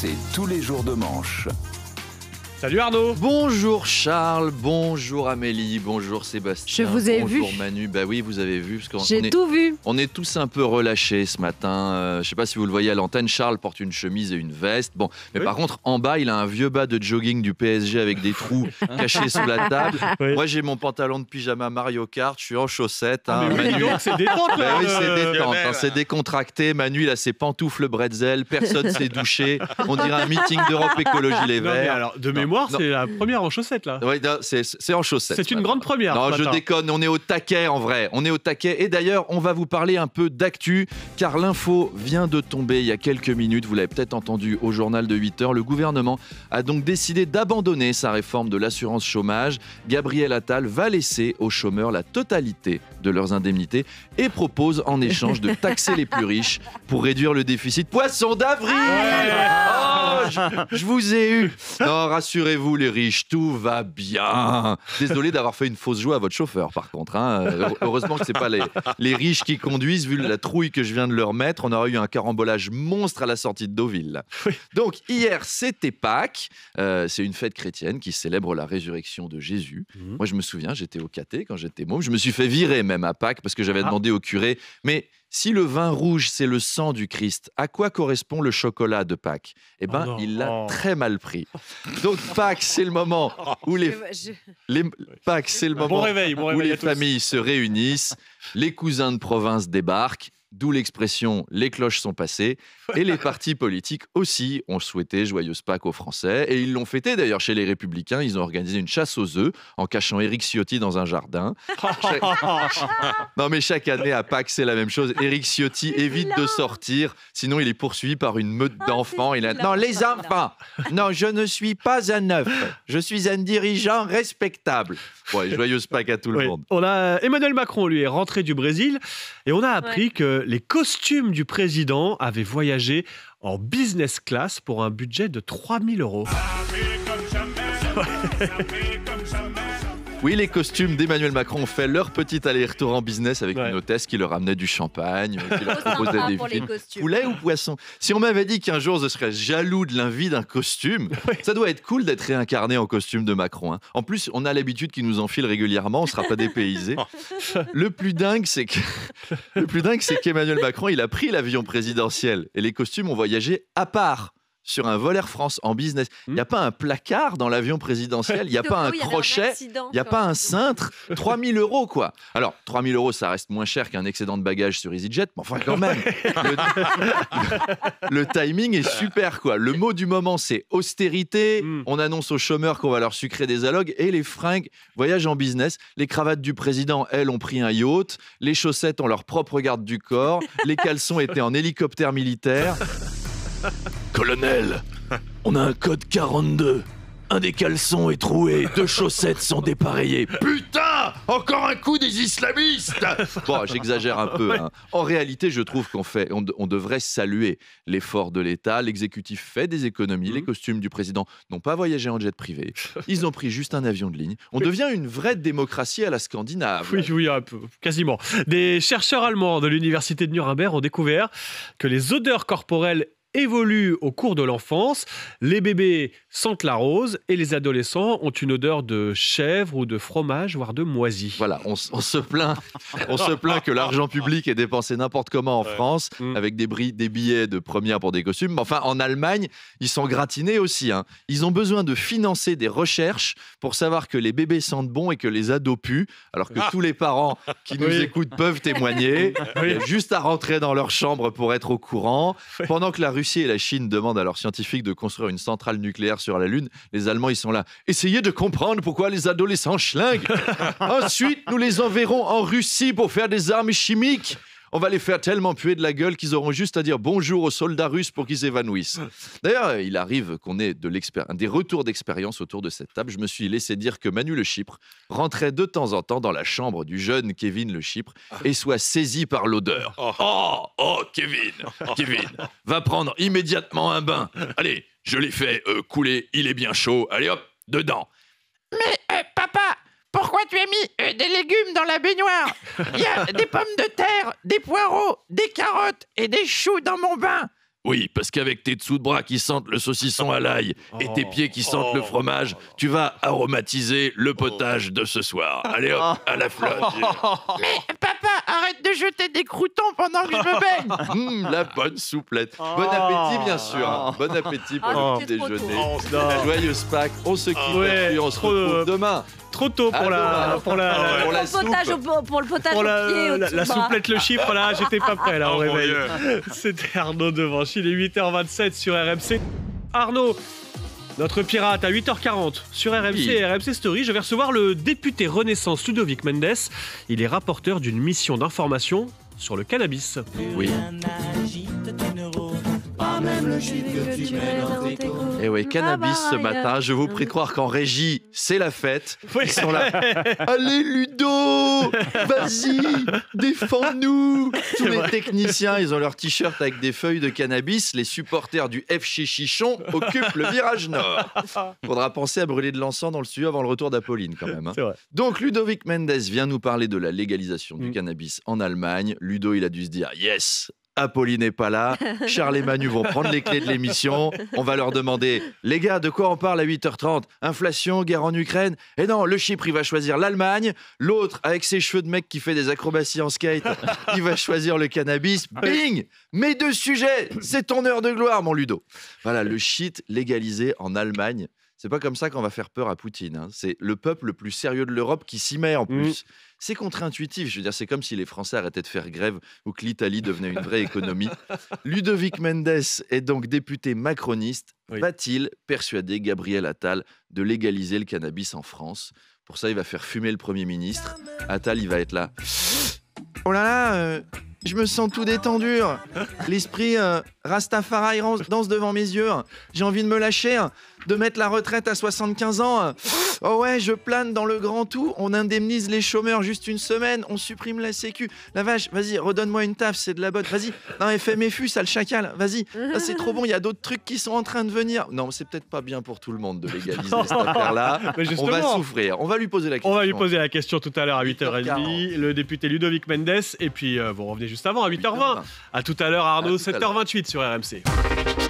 c'est tous les jours de manche. Salut Arnaud. Bonjour Charles, bonjour Amélie, bonjour Sébastien. Je vous ai vu. Bonjour Manu, bah oui vous avez vu. J'ai tout vu. On est tous un peu relâchés ce matin. Je sais pas si vous le voyez à l'antenne, Charles porte une chemise et une veste. Bon, mais Oui. par contre en bas il a un vieux bas de jogging du PSG avec des trous cachés sous la table. Oui. Moi j'ai mon pantalon de pyjama Mario Kart, je suis en chaussettes. Mais oui, Manu- dis donc, c'est détente là. Bah oui, c'est détente, c'est décontracté. Manu, il a ses pantoufles bretzel, personne s'est douché. On dirait un meeting d'Europe Écologie Les Non, mais Verts. alors, de mémoire, non. c'est la première en chaussettes là. Ouais, non, c'est en chaussettes. C'est une grande première. Non, ce je matin. déconne, on est au taquet en vrai. On est au taquet. Et d'ailleurs, on va vous parler un peu d'actu, car l'info vient de tomber il y a quelques minutes. Vous l'avez peut-être entendu au journal de 8h. Le gouvernement a donc décidé d'abandonner sa réforme de l'assurance chômage. Gabriel Attal va laisser aux chômeurs la totalité de leurs indemnités et propose en échange de taxer les plus riches pour réduire le déficit. Poisson d'avril. Oh, je vous ai eu. Non, rassurez-vous les riches, tout va bien. Désolé d'avoir fait une fausse joie à votre chauffeur par contre. Heureusement que c'est pas les riches qui conduisent, vu la trouille que je viens de leur mettre. On aurait eu un carambolage monstre à la sortie de Deauville. Là. Oui. Donc hier c'était Pâques. C'est une fête chrétienne qui célèbre la résurrection de Jésus. Moi je me souviens, j'étais au caté quand j'étais môme. Je me suis fait virer même à Pâques parce que j'avais demandé au curé, mais si le vin rouge, c'est le sang du Christ, à quoi correspond le chocolat de Pâques ? Eh bien, non. il l'a très mal pris. Donc, Pâques, c'est le moment où Pâques, c'est le moment Bon où réveil les à tous. familles se réunissent, les cousins de province débarquent, d'où l'expression « les cloches sont passées », et les partis politiques aussi ont souhaité joyeuse Pâques aux Français, et ils l'ont fêté d'ailleurs chez les Républicains. Ils ont organisé une chasse aux œufs en cachant Éric Ciotti dans un jardin. Non mais chaque année à Pâques c'est la même chose. Éric Ciotti évite de sortir, sinon il est poursuivi par une meute d'enfants. Non les enfants, non je ne suis pas un œuf, je suis un dirigeant respectable. Bon, et joyeuse Pâques à tout le Oui. monde. On a Emmanuel Macron, lui, est rentré du Brésil et on a appris que les costumes du président avaient voyagé en business class pour un budget de 3 000 €. Oui, les costumes d'Emmanuel Macron ont fait leur petit aller-retour en business avec Ouais. une hôtesse qui leur amenait du champagne, qui leur proposait Sympa des pour les films. costumes. Poulet ou poisson ? Si on m'avait dit qu'un jour je serais jaloux de l'envie d'un costume, ça doit être cool d'être réincarné en costume de Macron. En plus, on a l'habitude qu'il nous enfile régulièrement, on ne sera pas dépaysé. Le plus dingue, c'est qu'Emmanuel Macron, il a pris l'avion présidentiel et les costumes ont voyagé à part. Sur un vol Air France en business. Il n'y a pas un placard dans l'avion présidentiel, il n'y a pas un crochet, il n'y a pas un cintre. 3 000 € quoi. Alors, 3 000 €, ça reste moins cher qu'un excédent de bagages sur EasyJet, mais enfin quand même. Le timing est super quoi. Le mot du moment, c'est austérité. On annonce aux chômeurs qu'on va leur sucrer des allocs et les fringues voyagent en business. Les cravates du président, elles, ont pris un yacht. Les chaussettes ont leur propre garde du corps. Les caleçons étaient en hélicoptère militaire. Colonel, on a un code 42. Un des caleçons est troué, 2 chaussettes sont dépareillées. Putain, encore un coup des islamistes. Bon, j'exagère un peu. En réalité, je trouve on devrait saluer l'effort de l'État. L'exécutif fait des économies. Les costumes du président n'ont pas voyagé en jet privé. Ils ont pris juste un avion de ligne. On devient une vraie démocratie à la Scandinave. Oui, un peu, quasiment. Des chercheurs allemands de l'université de Nuremberg ont découvert que les odeurs corporelles évoluent au cours de l'enfance. Les bébés sentent la rose et les adolescents ont une odeur de chèvre ou de fromage, voire de moisi. Voilà, on se plaint que l'argent public est dépensé n'importe comment en France, avec des billets de première pour des costumes. Mais enfin, en Allemagne, ils sont gratinés aussi. Ils ont besoin de financer des recherches pour savoir que les bébés sentent bon et que les ados puent, alors que tous les parents qui nous écoutent peuvent témoigner. Il y a juste à rentrer dans leur chambre pour être au courant. Pendant que la Russie et la Chine demandent à leurs scientifiques de construire une centrale nucléaire sur la Lune, les Allemands, ils sont là. Essayez de comprendre pourquoi les adolescents schlinguent. Ensuite, nous les enverrons en Russie pour faire des armes chimiques. On va les faire tellement puer de la gueule qu'ils auront juste à dire bonjour aux soldats russes pour qu'ils s'évanouissent. D'ailleurs, il arrive qu'on ait des retours d'expérience autour de cette table. Je me suis laissé dire que Manu Le Chypre rentrait de temps en temps dans la chambre du jeune Kevin Le Chypre et soit saisi par l'odeur. Oh, Kevin, va prendre immédiatement un bain. Allez, je l'ai fait couler, il est bien chaud. Allez hop, dedans. Mais papa, pourquoi tu as mis des légumes dans la baignoire? Il y a des pommes de terre, des poireaux, des carottes et des choux dans mon bain. Oui, parce qu'avec tes dessous de bras qui sentent le saucisson à l'ail et tes pieds qui sentent le fromage, tu vas aromatiser le potage de ce soir. Allez hop, à la flotte. Mais papa, arrête de jeter des croûtons pendant que je me baigne. La bonne souplette. Bon appétit, bien sûr. Hein. Bon appétit pour le petit c'était trop déjeuner. tôt. Non. Joyeuse Pâques. On se quitte Ouais, là-dessus. On se trop, retrouve demain. Trop tôt pour Ah, pour la pour la soupe. Pour le potage pour au pied, la au-dessous du bras. souplette, le chiffre, là, j'étais pas prêt, là, au Oh, mon réveil. Dieu. C'était Arnaud Devanche, il est 8h27 sur RMC. Arnaud, notre pirate, à 8h40 sur RMC Oui. et RMC Story, je vais recevoir le député Renaissance Ludovic Mendes. Il est rapporteur d'une mission d'information sur le cannabis. Oui. Et oui, cannabis ce matin. Je vous prie de croire qu'en régie, c'est la fête. Oui. Ils sont là. Allez Ludo, vas-y, défends-nous. Tous les techniciens, ils ont leur t-shirt avec des feuilles de cannabis. Les supporters du FC Chichon occupent le virage nord. Faudra penser à brûler de l'encens dans le studio avant le retour d'Apolline quand même. Hein. C'est vrai. Donc Ludovic Mendes vient nous parler de la légalisation du cannabis en Allemagne. Ludo, il a dû se dire yes. Apolline n'est pas là, Charles et Manu vont prendre les clés de l'émission, on va leur demander « Les gars, de quoi on parle à 8h30 ? Inflation, guerre en Ukraine ?» Et non, le Chypre, il va choisir l'Allemagne, l'autre, avec ses cheveux de mec qui fait des acrobaties en skate, il va choisir le cannabis. Bing ! Mes deux sujets, c'est ton heure de gloire, mon Ludo. Voilà, le shit légalisé en Allemagne. C'est pas comme ça qu'on va faire peur à Poutine. Hein. C'est le peuple le plus sérieux de l'Europe qui s'y met en plus. C'est contre-intuitif. Je veux dire, c'est comme si les Français arrêtaient de faire grève ou que l'Italie devenait une vraie économie. Ludovic Mendes est donc député macroniste. Oui. Va-t-il persuader Gabriel Attal de légaliser le cannabis en France ? Pour ça, il va faire fumer le Premier ministre. Attal, il va être là. Oh là là, je me sens tout détendu. L'esprit Rastafari danse devant mes yeux. J'ai envie de me lâcher, de mettre la retraite à 75 ans. Oh ouais, je plane dans le grand tout. On indemnise les chômeurs juste une semaine. On supprime la sécu. La vache, vas-y, redonne-moi une taf, c'est de la botte. Vas-y, non, FMFU, ça le chacal. Vas-y, ah, c'est trop bon, il y a d'autres trucs qui sont en train de venir. Non, c'est peut-être pas bien pour tout le monde de légaliser cette affaire-là. Mais On justement, va souffrir. On va lui poser la question. on va lui poser la question tout à l'heure à 8h30. 8h40. Le député Ludovic Mendes. Et puis, vous revenez juste avant à 8h20. À tout à l'heure, Arnaud, À tout à l'heure. 7h28 sur RMC.